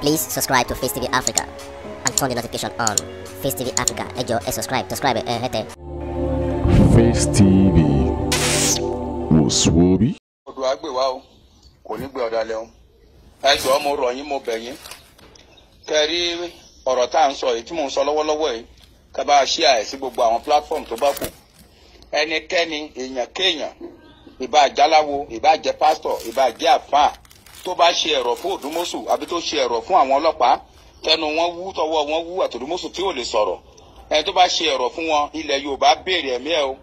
Please subscribe to Facetv Africa and turn the notification on. Facetv Africa, ẹ jọ̀ọ́, subscribe, hete. Facetv Muswobi. Odò àgbè wa o, kò ní gbé ọ̀dàlẹ̀ o. Ẹ jọ̀ọ́ mo rọ̀ yín mo bẹ̀ yín. Kẹ́rí ọ̀rọ̀ tá à ń sọ yìí tí mò ń sọ lọ́wọ́lọ́wọ́ yìí, ká bá share sí gbogbo àwọn platform tó bá kù. Ẹnikẹ́ni èèyàn kéèyàn, ìbá jáláwo, ìbá jẹ́ pastor, ìbá jẹ́ àfáà, tó bá ṣe ẹ̀rọ̀ fún Odumosu àbí tó ṣe ẹ̀rọ̀ fún àwọn ọlọ́pàá, tẹnu wọn wú tọwọ́ wọn wú àti Odumosu tí ò lè sọ̀rọ̀. Ẹni tó bá ṣe ẹ̀rọ̀ fún wọn, ilẹ̀ Yorùbá béèrè ẹ̀mí ẹ̀ o.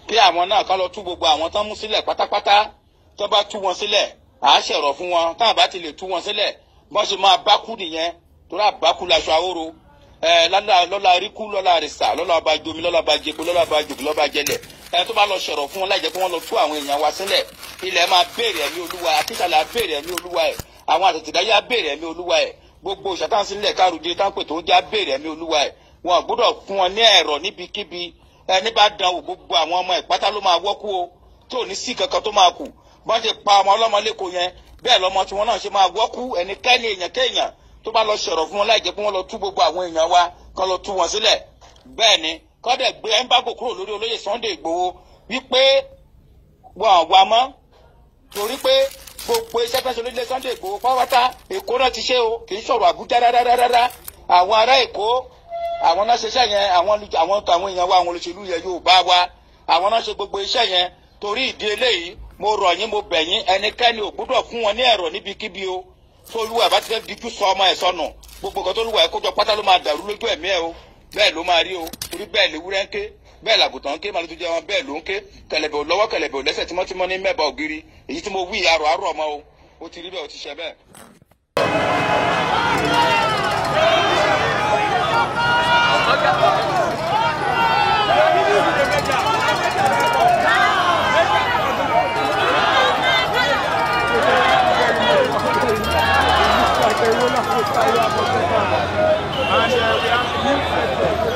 Kí àwọn náà kán lọ tú gbogbo àwọn tán mú sílẹ̀ pátápátá, tó bá tú wọn sílẹ̀, àá ṣẹ̀rọ̀ fún wọn, táwọn bá ti lè tú wọn sílẹ̀, bọ́n ṣe máa bákú nìyẹn, torí àbákú laṣọ ahóró. Lọ́la ríkú, lọ́la rìsà, lọ́la ọba jomi, lọ́la ọba jẹpo, lọ́la ọba jòkó, lọ́ba jẹlẹ̀. Ẹni tó bá lọ ṣẹ̀rọ̀ fún wọn láì jẹ́ pé wọ́n lọ tú àwọn èèyàn wa sílẹ̀, ilẹ̀ máa béèrè ẹ̀mí olúwa, àtìsàlẹ̀ á béèrè ẹ̀mí olúwa ẹ̀, àwọn àtẹ̀tẹ̀dáyé á béèrè ẹ̀mí olúwa ẹ̀, gbogbo ìṣàtànsílẹ̀ kárùdé táǹpẹ̀ tó ń já béèrè ẹ̀mí olúwa ẹ̀. Wọn gbọ́dọ̀ fún wọn ní ẹ̀rọ níbikíbi. Ẹni bá dán wò gbogbo àwọn ọmọ ìpátá ló máa wọ́kú o, tí ò ní sí kankan tó máa kù. Bọ́n ṣe pa ọmọ ọlọ́mọ lẹ́kọ̀ọ́ yẹn, bẹ́ẹ̀ lọ́mọ tí wọ́n náà ṣe máa wọ́kú. Ẹnikẹ́ni èèyàn kéèyàn tó bá lọ ṣẹ̀rọ̀ fún wọn láì jẹ́ pé wọ́n lọ tú gbogbo àwọn èèyàn wa, kán lọ tú wọn sílẹ̀. Bẹ́ẹ̀ ni kọ́dẹ̀ gbé ẹ́ńbágò kúrò lórí olóyè Sunday Igboho wípé wọn wà mọ́, torí pé gbogbo iṣẹ́ fẹ́ sọlé Sunday Igboho pátá Èkó náà ti ṣe o, kì í sọ̀rọ̀ Àbújá rárá. Àwọn ará Èkó àwọn náà ṣiṣẹ́ yẹn, àwọn èèyàn wa, àwọn olóṣèlú yẹn Yorùbá wa, àwọn náà ṣe gbogbo iṣẹ́ yẹn. Torí ìdí eléyìí mo rọ̀ yín mo bẹ̀ yín, ẹnikẹ́ni ò gbọ́dọ̀ fún wọn ní ẹ̀rọ níbikíbi o. Tolúwa ẹ̀ bá ti fẹ́ dijú sọ ọmọ ẹ̀ sọnù, gbogbo nǹkan tolúwa ẹ̀ kójọ pátá ló máa dàrú lójú ẹ̀mí ẹ̀ o. Bẹ́ẹ̀ ló máa rí o, torí bẹ́ẹ̀ léwúrẹ́ ń ké, bẹ́ẹ̀ làgùtàn ń ké, màlúù tó jẹ́ wọn bẹ́ẹ̀ ló ń ké, kẹ̀lẹ̀bẹ̀ ò lọ́wọ́ kẹ̀lẹ̀bẹ̀ ò lẹ́sẹ̀ tímọ́tímọ́ ní mẹ́bà ògiri. Èyí tí mo wí àrọ̀ ọmọ o, ó ti rí bẹ́ẹ̀ ó ti ṣe bẹ́ẹ̀. Hallelujah.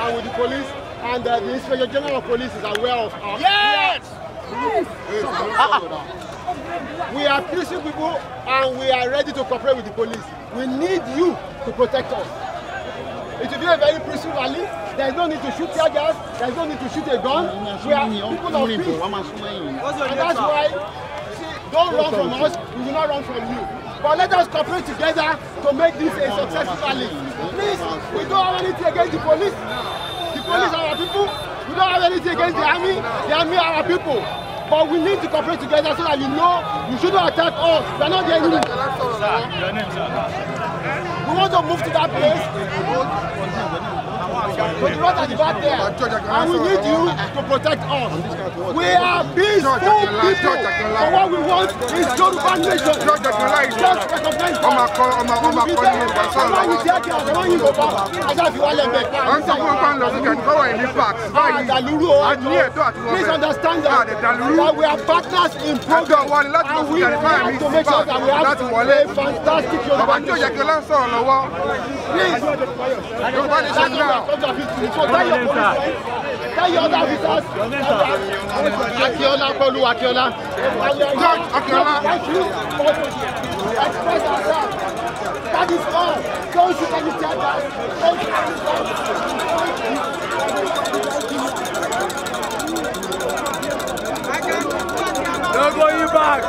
And with the police, and the Inspector General of Police is aware of us. Yes! We are peaceful people and we are ready to cooperate with the police. We need you to protect us. It will be a very peaceful rally. There is no need to shoot tear gas. There is no need to shoot a gun. We are people of peace. And that's why, don't run from us, we will not run from you. But let us cooperate together to make this a successful rally. Please, we don't have anything against the police. The police are our people. We don't have anything against the army. The army are our people. But we need to cooperate together so that you know you shouldn't attack us. We are not the enemy. We want to move to that place. But the road at the back there. And we need you to protect us. We are peaceful people. And what we want is Yoruba nation. Just recognize that. Please understand that we are partners in progress. And we have to make sure that we have a fantastic Yoruba nation. Please. So tell your police, tell your other officers, Akiola, Polu, Akiola, express ourselves. That is all. Don't shoot any tear gas. Don't go you back.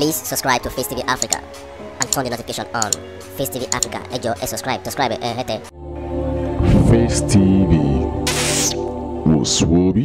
Please subscribe to Face TV Africa and turn the notification on. Face TV Africa, ẹ jọ̀ọ́ ẹ subscribe, hete. Face TV was Swoby.